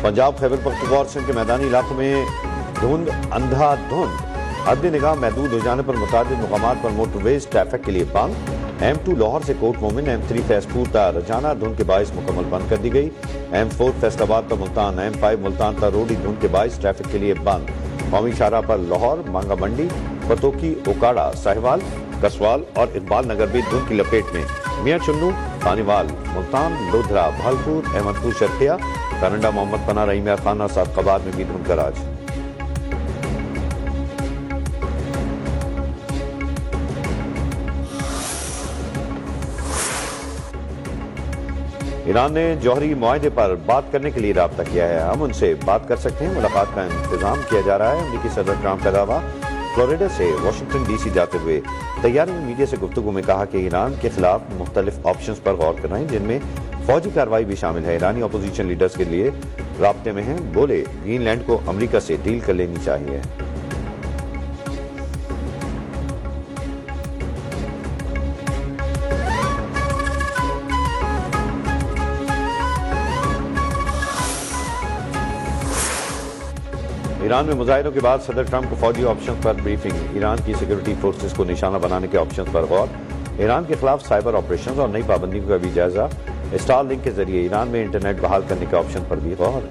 पंजाब खैबर पख्तूनख्वा और सिंध के मैदानी इलाकों में धुंध अंधा धुंध हद निगाह महदूद हो जाने पर मुतादिद मुकामात पर मोटरवेज ट्रैफिक के लिए बंद। M2 लाहौर से कोट मोमिन, M3 फैसपुर ता रजाना धुंध के बायस मुकम्मल बंद कर दी गई। M4 फैसलाबाद ता मुल्तान, M5 मुल्तान ता रोडी धुंध के बायस ट्रैफिक के लिए बंद। कौमी शाहराह पर लाहौर, मांगा मंडी, पतोकी, ओकाड़ा, साहिवाल, कसवाल और इकबाल नगर भी धुंध की लपेट में। मियां चुन्नू, पानीवाल, मुल्तान, लोधरा, भालपुर, अहमदपुर, शर्किया, करंडा, मोहम्मद पना, रहीमिया खाना, सादकाबाद में भी धुंध का राज। ईरान ने जौहरी मुआहदे पर बात करने के लिए राब्ता किया है। हम उनसे बात कर सकते हैं। मुलाकात का इंतजाम किया जा रहा है। अमेरिकी सदर ट्रंप का दावा। फ्लोरिडा से वाशिंगटन डीसी जाते हुए तैयारी में मीडिया से गुफ्तगू में कहा कि ईरान के खिलाफ मुख्तलिफ ऑप्शंस पर गौर कर रहे हैं, जिनमें फौजी कार्रवाई भी शामिल है। ईरानी अपोजिशन लीडर्स के लिए राब्ते में हैं। बोले ग्रीनलैंड को अमेरिका से डील कर लेनी चाहिए। ईरान में मुजाहिरों के बाद सदर ट्रंप को फौजी ऑप्शन पर ब्रीफिंग। ईरान की सिक्योरिटी फोर्सेस को निशाना बनाने के ऑप्शन पर गौर। ईरान के खिलाफ साइबर ऑपरेशन और नई पाबंदियों का भी जायजा। स्टार लिंक के जरिए ईरान में इंटरनेट बहाल करने के ऑप्शन पर भी गौर।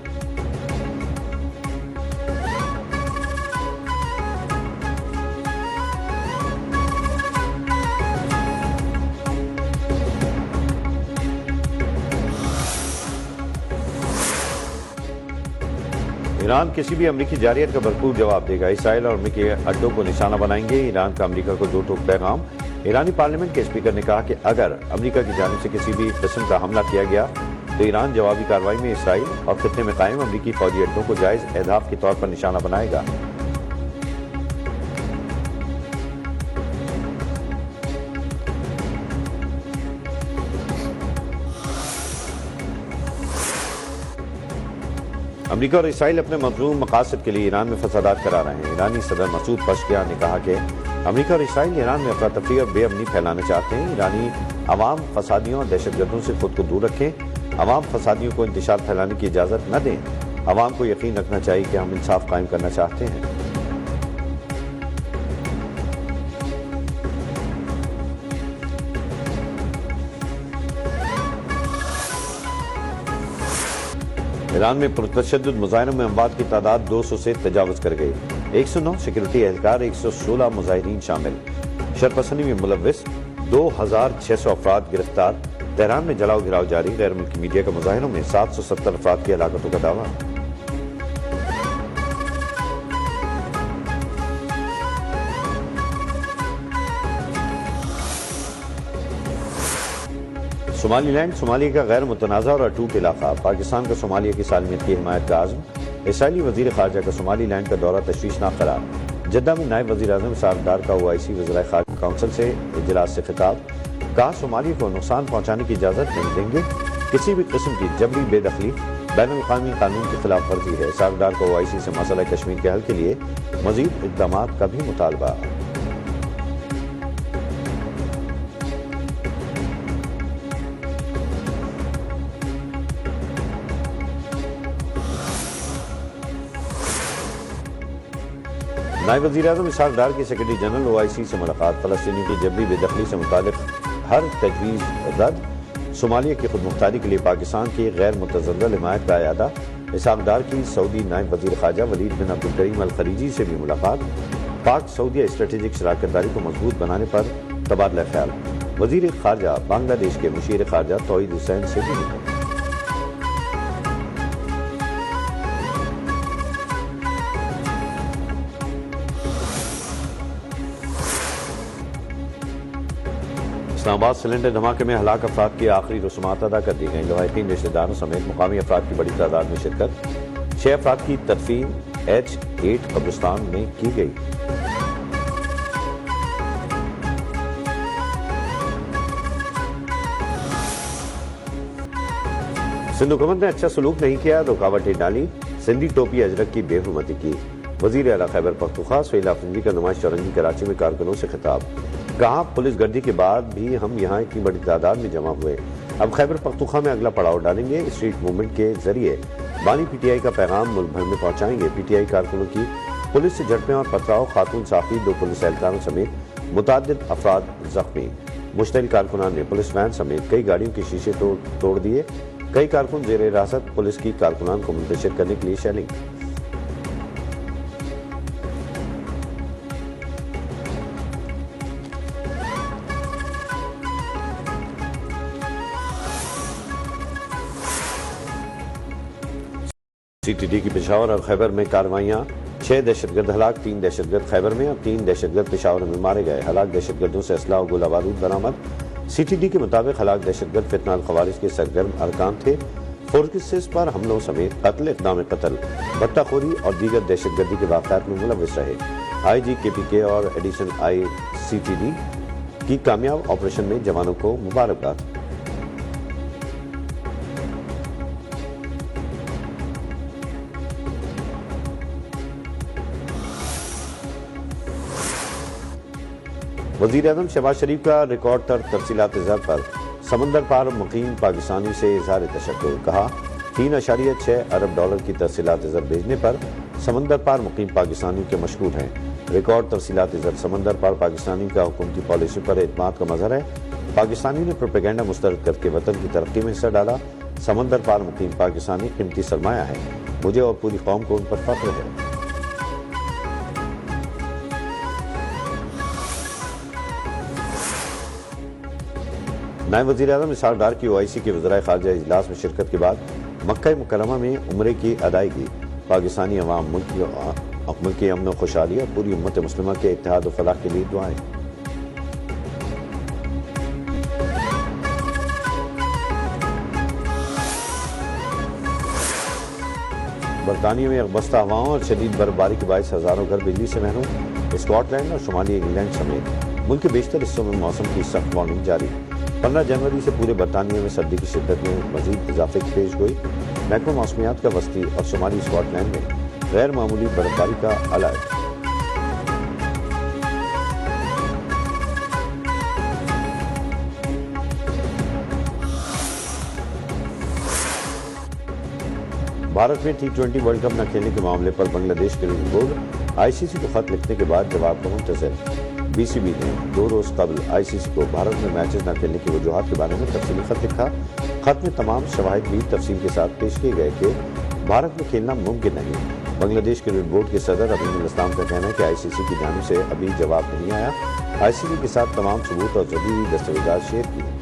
ईरान किसी भी अमरीकी जारियत का भरपूर जवाब देगा। इसराइल और अमरीकी अड्डों को निशाना बनाएंगे। ईरान का अमरीका को दो टोक पैगाम। ईरानी पार्लियामेंट के स्पीकर ने कहा कि अगर अमरीका की जानिब से किसी भी किस्म का हमला किया गया तो ईरान जवाबी कार्रवाई में इसराइल और खित्ते में कायम अमरीकी फौजी अड्डों को जायज अहदाफ के तौर पर निशाना बनाएगा। अमरीका और इसराइल अपने मज़लूम मकासद के लिए ईरान में फसादात करा रहे हैं। ईरानी सदर मसूद पशकियान ने कहा कि अमरीका और इसराइल ईरान में अफरा तफरी और बेअमनी फैलाना चाहते हैं। ईरानी अवाम फसादियों और दहशतगर्दों से खुद को दूर रखें। अवाम फसादियों को इंतशार फैलाने की इजाज़त न दें। अवाम को यकीन रखना चाहिए कि हम इंसाफ कायम करना चाहते हैं। ईरान में पुरतशद्दुद मुजाहिरों में अमवात की तादाद 200 से तजावज़ कर गई। 109 सिक्योरिटी एहलकार, 116 मुजाहिरीन शामिल। शरपसंदी में मुलव्विस 2600 अफराद गिरफ्तार। तेहरान में जलाओ घिराव जारी। गैर मुल्की मीडिया का मुजाहिरों में 770 अफराद की हलाकतों का दावा। सोमालीलैंड सोमालिया का गैर मुतनाज़ा और अटूट इलाका। पाकिस्तान का सोमालिया की सालमियत की हिमायत का आज़म। इसराइली वज़ीर ख़ारजा का सोमालीलैंड का दौरा तशवीशनाक करार। जद्दा में नायब वज़ीर आज़म इसाक डार का OIC वज़ीर ख़ारजा काउंसिल से इजलास से खिताब। कहा सोमालिया को नुकसान पहुँचाने की इजाज़त नहीं देंगे। किसी भी किस्म की जबरी बेदखली बैनुल-अक़वामी कानून की खिलाफ वर्जी है। इसाक डार का OIC से मसला कश्मीर के हल के लिए मज़ीद इक़दामात का भी मुतालबा। नायब वज़ीर आज़म इसाक डार की सेक्रेटरी जनरल OIC से मुलाकात। फ़लस्तीनी की जबरी बेदखली से मुतालिक हर तजवीज़ रद्द। सोमालिया की खुद मुख्तारी के लिए पाकिस्तान की गैर मुतज़ल्ज़ल हिमायत का अयादा। इसाक डार की सऊदी नायब वज़ीर ख़ारजा वलीद बिन अब्दुल करीम अल खलीजी से भी मुलाकात। पाक सऊदी स्ट्रेटेजिक शराकतदारी को मजबूत बनाने पर तबादला ख्याल। वज़ीर ख़ारजा बांग्लादेश के मुशीर ख़ारजा तौहीद हुसैन से भी मिले। इस्लामाबाद सिलेंडर धमाके में हलाक अफराद की आखिरी रसूमात अदा कर दी गई। लवाहिकीन रिश्तेदारों समेत मुकामी अफराद की बड़ी तादाद में शिरकत। 6 अफराद की तदफीन H8 कब्रिस्तान में की गई। सिंध हुकूमत ने अच्छा सलूक नहीं किया, रुकावटें डाली। सिंधी टोपी अजरक की बेहुरमती की। वज़ीर आला खैबर पख्तूनख्वा सुहेल अफरीदी का नुमाइश चौरंगी कराची में कारकुनों से खिताब। कहा पुलिस गर्दी के बाद भी हम यहाँ इतनी बड़ी तादाद में जमा हुए, اب خیبر پختونخوا میں اگلا پڑاؤ ڈالیں گے۔ اسٹریٹ موومنٹ کے ذریعے بانی پی ٹی آئی کا پیغام ملک بھر میں پہنچائیں گے۔ پی ٹی آئی کارکنوں کی پولیس سے جھڑپیں اور پتھراؤ، خاتون صحافی 2 پولیس اہلکاروں سمیت متعدد افراد زخمی۔ مشتعل کارکنان نے پولیس وین سمیت کئی گاڑیوں کے شیشے توڑ دیے۔ کئی کارکن زیر حراست، پولیس کی کارکنان کو منتشر کرنے کے لیے شیلنگ۔ سی ٹی ڈی کی پشاور اور خیبر میں کارروائیاں، 6 دہشت گرد ہلاک، 3 دہشت گرد خیبر میں اور 3 دہشت گرد پشاور میں مارے گئے۔ ہلاک دہشت گردوں سے اسلحہ و گولہ بارود برآمد۔ سی ٹی ڈی کے مطابق ہلاک دہشت گرد فتنہ الخوارج کے سرگرم ارکان تھے۔ فورسز پر حملوں سمیت قتل، اقدام قتل، بٹہ خوری اور دیگر دہشت گردی کے واقعات میں ملوث رہے۔ آئی جی کے پی کے اور additional I C T D کی کامیاب آپریشن میں جوانوں کو مبارکباد۔ وزیر اعظم شہباز شریف کا ریکارڈ تر تفصیلات زر پر سمندر پار مقیم پاکستانی سے اظہار تشکر۔ کہا 3.6 ارب ڈالر کی ترسیلات زر بھیجنے پر سمندر پار مقیم پاکستانیوں کے مشکور ہیں۔ ریکارڈ ترسیلات زر سمندر پار پاکستانیوں کا حکومتی پالیسی پر اعتماد کا مظہر ہے۔ پاکستانیوں نے پروپیگنڈا مسترد کر کے وطن کی ترقی میں حصہ ڈالا۔ سمندر پار مقیم پاکستانی قیمتی سرمایہ ہے، مجھے اور پوری قوم کو ان پر فخر ہے۔ نائب وزیر اعظم اسحاق ڈار کی او آئی سی کے وزرائے خارجہ اجلاس میں شرکت کے بعد مکہ مکرمہ میں عمرے کی ادائیگی۔ پاکستانی عوام، ملک کی امن و خوشحالی اور پوری امت مسلمہ کے اتحاد و فلاح کے لیے دعائیں۔ برطانیہ میں اغبستہ ہواؤں اور شدید برفباری کے باعث ہزاروں گھر بجلی سے محروم۔ اسکاٹ لینڈ اور شمالی انگلینڈ سمیت ملک کے بیشتر حصوں میں موسم کی سخت وارننگ جاری۔ 15 جنوری سے پورے برطانیہ میں سردی کی شدت میں مزید اضافے کی پیش گوئی۔ محکمہ موسمیات کا وسطی اور شمالی اسکاٹ لینڈ میں غیر معمولی برفباری کا الرٹ۔ بھارت میں T20 ورلڈ کپ نہ کھیلنے کے معاملے پر بنگلہ دیش کرکٹ بورڈ آئی سی سی کو خط لکھنے کے بعد جواب کا منتظر۔ بی سی بی نے 2 روز قبل آئی سی سی کو بھارت میں میچز نہ کھیلنے کی وجوہات کے بارے میں تفصیلی خط لکھا۔ خط میں تمام شواہد بھی تفصیل کے ساتھ پیش کیے گئے کہ بھارت میں کھیلنا ممکن نہیں۔ بنگلہ دیش کرکٹ بورڈ کے صدر ابراہیم الاسلام کا کہنا ہے کہ آئی سی سی کی جانب سے ابھی جواب نہیں آیا۔ آئی سی سی کے ساتھ تمام ثبوت اور ضروری دستاویزات شیئر کیے۔